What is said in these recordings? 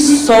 100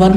1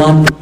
1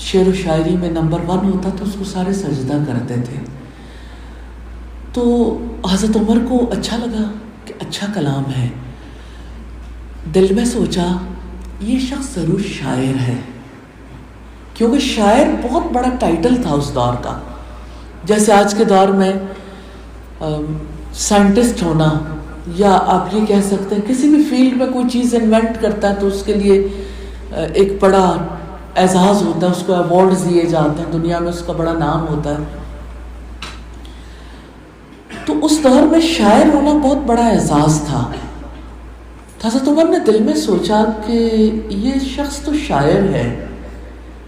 شعر و شاعری میں نمبر 1 ہوتا تو اس کو سارے سجدہ کرتے تھے. تو حضرت عمر کو اچھا لگا کہ اچھا کلام ہے. دل میں سوچا یہ شخص ضرور شاعر ہے، کیونکہ شاعر بہت بڑا ٹائٹل تھا اس دور کا. جیسے آج کے دور میں سائنٹسٹ ہونا، یا آپ یہ کہہ سکتے ہیں کسی بھی فیلڈ میں کوئی چیز انوینٹ کرتا ہے تو اس کے لیے ایک بڑا اعزاز ہوتا ہے، اس کو ایوارڈز دیے جاتے ہیں، دنیا میں اس کا بڑا نام ہوتا ہے. تو اس دور میں شاعر ہونا بہت بڑا اعزاز تھا. حضرت عمر نے دل میں سوچا کہ یہ شخص تو شاعر ہے.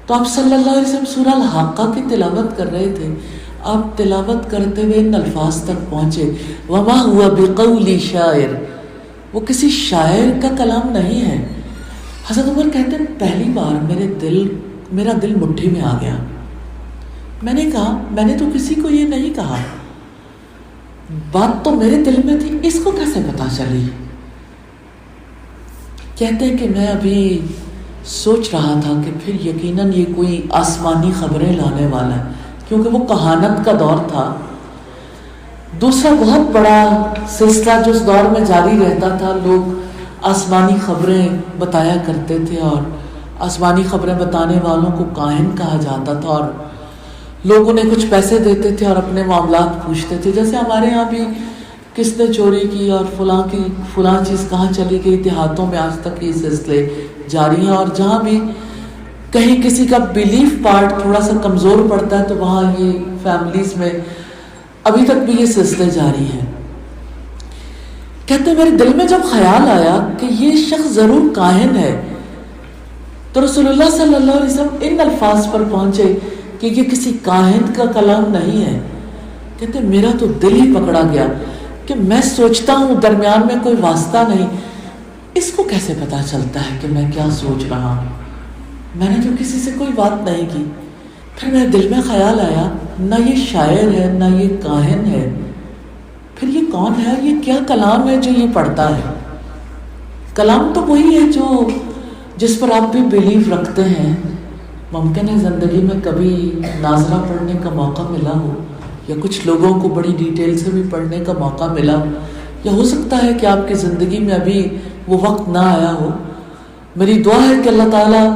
تو آپ صلی اللہ علیہ وسلم سورہ الحاقہ کی تلاوت کر رہے تھے. آپ تلاوت کرتے ہوئے ان الفاظ تک پہنچے، وما ہوا بقول شاعر، وہ کسی شاعر کا کلام نہیں ہے. حضرت عمر کہتے ہیں پہلی بار میرا دل مٹھی میں آ گیا. میں نے کہا میں نے تو کسی کو یہ نہیں کہا، بات تو میرے دل میں تھی، اس کو کیسے پتا چلی؟ کہتے ہیں کہ میں ابھی سوچ رہا تھا کہ پھر یقیناً یہ کوئی آسمانی خبریں لانے والا ہے، کیونکہ وہ کہانت کا دور تھا. دوسرا بہت بڑا سلسلہ جو اس دور میں جاری رہتا تھا، لوگ آسمانی خبریں بتایا کرتے تھے، اور آسمانی خبریں بتانے والوں کو کاہن کہا جاتا تھا، اور لوگ انہیں کچھ پیسے دیتے تھے اور اپنے معاملات پوچھتے تھے. جیسے ہمارے یہاں بھی کس نے چوری کی اور فلاں چیز کہاں چلی گئی، دیہاتوں میں آج تک یہ سلسلے جاری ہیں. اور جہاں بھی کہیں کسی کا بیلیف پارٹ تھوڑا سا کمزور پڑتا ہے تو وہاں یہ فیملیز میں ابھی تک بھی یہ سلسلے جاری ہیں. کہتے ہیں میرے دل میں جب خیال آیا کہ یہ شخص ضرور کاہن ہے، تو رسول اللہ صلی اللہ علیہ وسلم ان الفاظ پر پہنچے کہ یہ کسی کاہن کا کلام نہیں ہے. کہتے ہیں میرا تو دل ہی پکڑا گیا کہ میں سوچتا ہوں درمیان میں کوئی واسطہ نہیں، اس کو کیسے پتا چلتا ہے کہ میں کیا سوچ رہا ہوں؟ میں نے تو کسی سے کوئی بات نہیں کی. پھر میرے دل میں خیال آیا نہ یہ شاعر ہے نہ یہ کاہن ہے، پھر یہ کون ہے؟ یہ کیا کلام ہے جو یہ پڑھتا ہے؟ کلام تو وہی ہے جس پر آپ بھی بلیف رکھتے ہیں. ممکن ہے زندگی میں کبھی نازلہ پڑھنے کا موقع ملا ہو، یا کچھ لوگوں کو بڑی ڈیٹیل سے بھی پڑھنے کا موقع ملا ہو، یا ہو سکتا ہے کہ آپ کی زندگی میں ابھی وہ وقت نہ آیا ہو. میری دعا ہے کہ اللہ تعالیٰ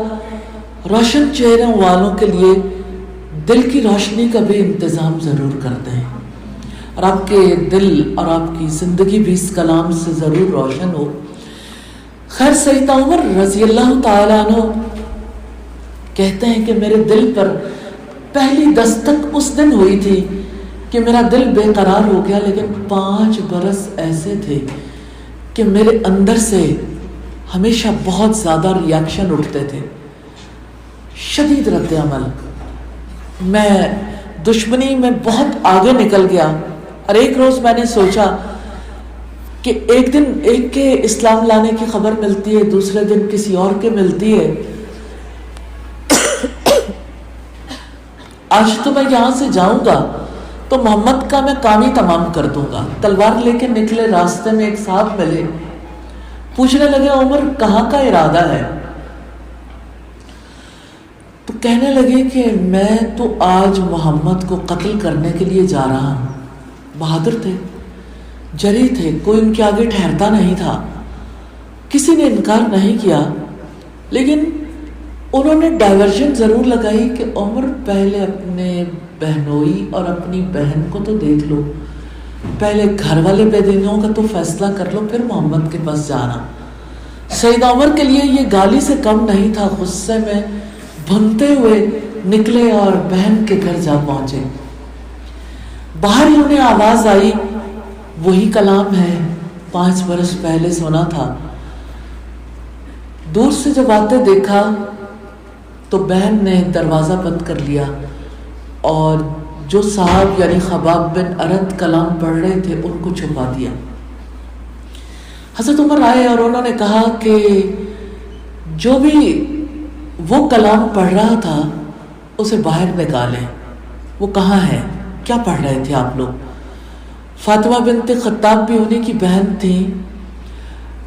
روشن چہروں والوں کے لیے دل کی روشنی کا بھی انتظام ضرور کر دیں، اور آپ کے دل اور آپ کی زندگی بھی اس کلام سے ضرور روشن ہو. خیر سیدنا عمر رضی اللہ تعالیٰ عنہ کہتے ہیں کہ میرے دل پر پہلی دستک اس دن ہوئی تھی کہ میرا دل بے قرار ہو گیا، لیکن 5 برس ایسے تھے کہ میرے اندر سے ہمیشہ بہت زیادہ ریاکشن اٹھتے تھے، شدید رد عمل. میں دشمنی میں بہت آگے نکل گیا. اور ایک روز میں نے سوچا کہ ایک دن ایک کے اسلام لانے کی خبر ملتی ہے، دوسرے دن کسی اور کے ملتی ہے. آج تو میں یہاں سے جاؤں گا تو محمد کا میں کام ہی تمام کر دوں گا. تلوار لے کے نکلے، راستے میں ایک صاحب ملے، پوچھنے لگے عمر کہاں کا ارادہ ہے؟ تو کہنے لگے کہ میں تو آج محمد کو قتل کرنے کے لیے جا رہا ہوں. بہادر تھے، جری تھے، کوئی ان کے آگے ٹھہرتا نہیں تھا، کسی نے انکار نہیں کیا. لیکن انہوں نے ڈائیورژن ضرور لگائی کہ عمر پہلے اپنے بہنوئی اور اپنی بہن کو تو دیکھ لو، پہلے گھر والے بے دینوں کا تو فیصلہ کر لو، پھر محمد کے پاس جانا. سیدنا عمر کے لیے یہ گالی سے کم نہیں تھا. غصے میں بھنتے ہوئے نکلے اور بہن کے گھر جا پہنچے. باہر ہی انہیں آواز آئی، وہی کلام ہے 5 برس پہلے سنا تھا. دور سے جب آتے دیکھا تو بہن نے دروازہ بند کر لیا، اور جو صاحب یعنی خباب بن ارد کلام پڑھ رہے تھے ان کو چھپا دیا. حضرت عمر آئے اور انہوں نے کہا کہ جو بھی وہ کلام پڑھ رہا تھا اسے باہر نکالیں. وہ کہاں ہے؟ کیا پڑھ رہے تھے آپ لوگ؟ فاطمہ بنت خطاب بھی انہیں کی بہن تھی.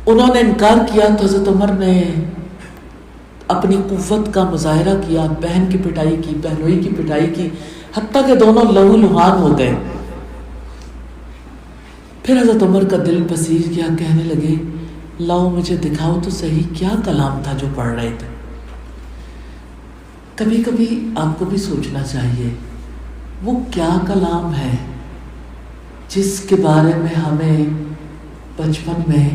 انہوں نے انکار کیا تو حضرت عمر نے اپنی قوت کا مظاہرہ کیا، بہن کی پٹائی کی، بہنوئی کی پٹائی کی، حتیٰ کہ دونوں لہو لہان ہو گئے۔ پھر حضرت عمر کا دل پسیر گیا، کہنے لگے لاؤ مجھے دکھاؤ تو صحیح کیا کلام تھا جو پڑھ رہے تھے۔ کبھی کبھی آپ کو بھی سوچنا چاہیے وہ کیا کلام ہے جس کے بارے میں ہمیں بچپن میں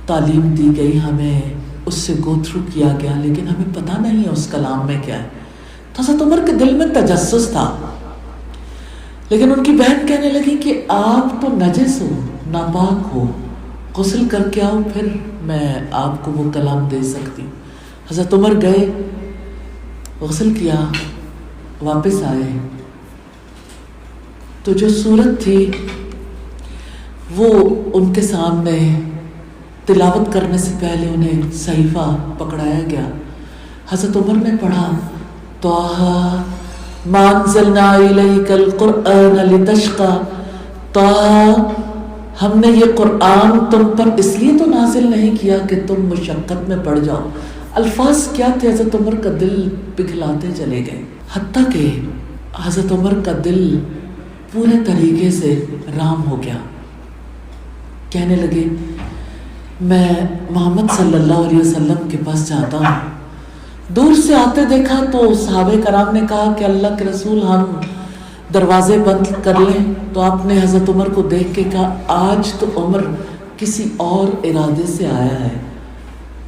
تعلیم دی گئی، ہمیں اس سے گو تھرو کیا گیا، لیکن ہمیں پتہ نہیں ہے اس کلام میں کیا ہے۔ تو حضرت عمر کے دل میں تجسس تھا، لیکن ان کی بہن کہنے لگی کہ آپ تو نجس ہو، ناپاک ہو، غسل کر کے آؤ، پھر میں آپ کو وہ کلام دے سکتی ہوں۔ حضرت عمر گئے، غسل کیا، واپس آئے تو جو صورت تھی وہ ان کے سامنے تلاوت کرنے سے پہلے انہیں صحیفہ پکڑایا گیا۔ حضرت عمر نے پڑھا طٰہٰ مَا أَنزَلْنَا إِلَيْكَ الْقُرْآنَ لِتَشْقَىٰ، طٰہٰ ہم نے یہ قرآن تم پر اس لیے تو نازل نہیں کیا کہ تم مشقت میں پڑ جاؤ۔ الفاظ کیا تھے، حضرت عمر کا دل پگھلاتے چلے گئے، حتیٰ کہ حضرت عمر کا دل پورے طریقے سے رام ہو گیا۔ کہنے لگے میں محمد صلی اللہ علیہ وسلم کے پاس جاتا ہوں۔ دور سے آتے دیکھا تو صحابہ کرام نے کہا کہ اللہ کے رسول ہم دروازے بند کر لیں، تو آپ نے حضرت عمر کو دیکھ کے کہا آج تو عمر کسی اور ارادے سے آیا ہے،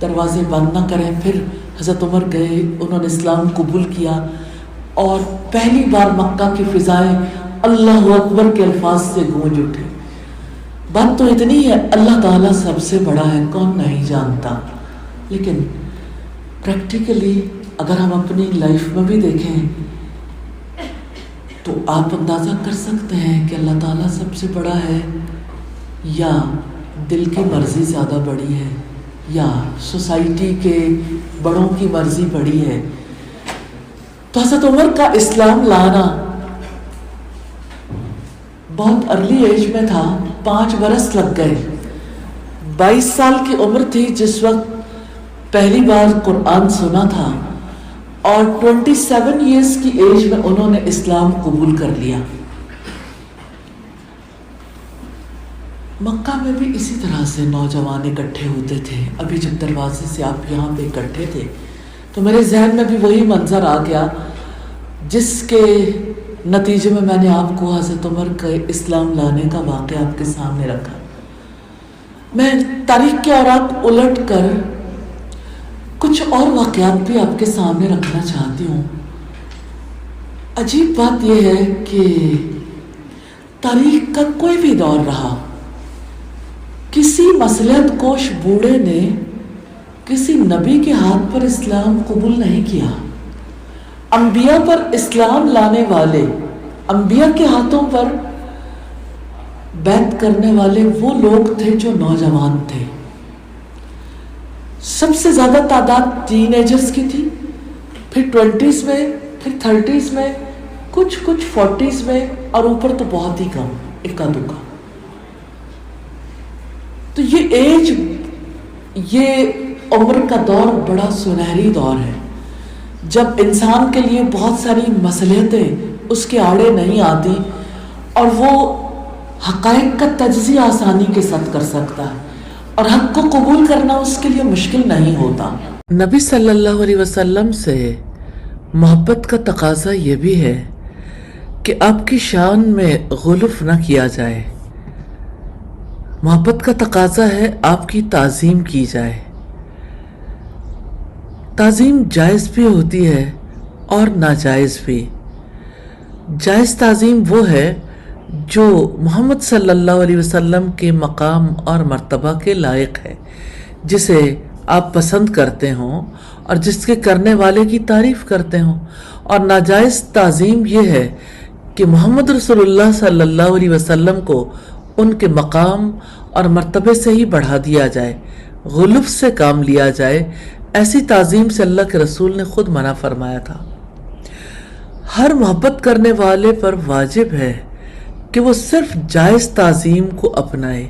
دروازے بند نہ کریں۔ پھر حضرت عمر گئے، انہوں نے اسلام قبول کیا، اور پہلی بار مکہ کی فضائیں اللہ اکبر کے الفاظ سے گونج اٹھے۔ بات تو اتنی ہے، اللہ تعالیٰ سب سے بڑا ہے، کون نہیں جانتا، لیکن پریکٹیکلی اگر ہم اپنی لائف میں بھی دیکھیں تو آپ اندازہ کر سکتے ہیں کہ اللہ تعالیٰ سب سے بڑا ہے، یا دل کی مرضی زیادہ بڑی ہے، یا سوسائٹی کے بڑوں کی مرضی بڑی ہے۔ تو حضرت عمر کا اسلام لانا بہت ارلی ایج میں تھا، 5 برس لگ گئے۔ 22 سال کی عمر تھی جس وقت پہلی بار قرآن سنا تھا، اور 27 ایئرس کی ایج میں انہوں نے اسلام قبول کر لیا۔ مکہ میں بھی اسی طرح سے نوجوان اکٹھے ہوتے تھے۔ ابھی جب دروازے سے آپ یہاں پہ اکٹھے تھے تو میرے ذہن میں بھی وہی منظر آ گیا جس کے نتیجے میں میں نے آپ کو حضرت عمر کے اسلام لانے کا واقعہ آپ کے سامنے رکھا۔ میں تاریخ کے اوراق الٹ کر کچھ اور واقعات بھی آپ کے سامنے رکھنا چاہتی ہوں۔ عجیب بات یہ ہے کہ تاریخ کا کوئی بھی دور رہا، کسی مصلحت کوش بوڑھے نے کسی نبی کے ہاتھ پر اسلام قبول نہیں کیا۔ انبیاء پر اسلام لانے والے، انبیاء کے ہاتھوں پر بیعت کرنے والے وہ لوگ تھے جو نوجوان تھے۔ سب سے زیادہ تعداد ٹین ایجرز کی تھی، پھر 20s میں، پھر 30s میں، کچھ 40s میں، اور اوپر تو بہت ہی کم، اکا دکا۔ تو یہ ایج، یہ عمر کا دور بڑا سنہری دور ہے، جب انسان کے لیے بہت ساری مصلحتیں اس کے آڑے نہیں آتی، اور وہ حقائق کا تجزیہ آسانی کے ساتھ کر سکتا ہے، اور حق کو قبول کرنا اس کے لیے مشکل نہیں ہوتا۔ نبی صلی اللہ علیہ وسلم سے محبت کا تقاضا یہ بھی ہے کہ آپ کی شان میں غلف نہ کیا جائے۔ محبت کا تقاضا ہے آپ کی تعظیم کی جائے۔ تعظیم جائز بھی ہوتی ہے اور ناجائز بھی۔ جائز تعظیم وہ ہے جو محمد صلی اللہ علیہ وسلم کے مقام اور مرتبہ کے لائق ہے، جسے آپ پسند کرتے ہوں اور جس کے کرنے والے کی تعریف کرتے ہوں۔ اور ناجائز تعظیم یہ ہے کہ محمد رسول اللہ صلی اللہ علیہ وسلم کو ان کے مقام اور مرتبے سے ہی بڑھا دیا جائے، غلف سے کام لیا جائے۔ ایسی تعظیم سے اللہ کے رسول نے خود منع فرمایا تھا۔ ہر محبت کرنے والے پر واجب ہے کہ وہ صرف جائز تعظیم کو اپنائے،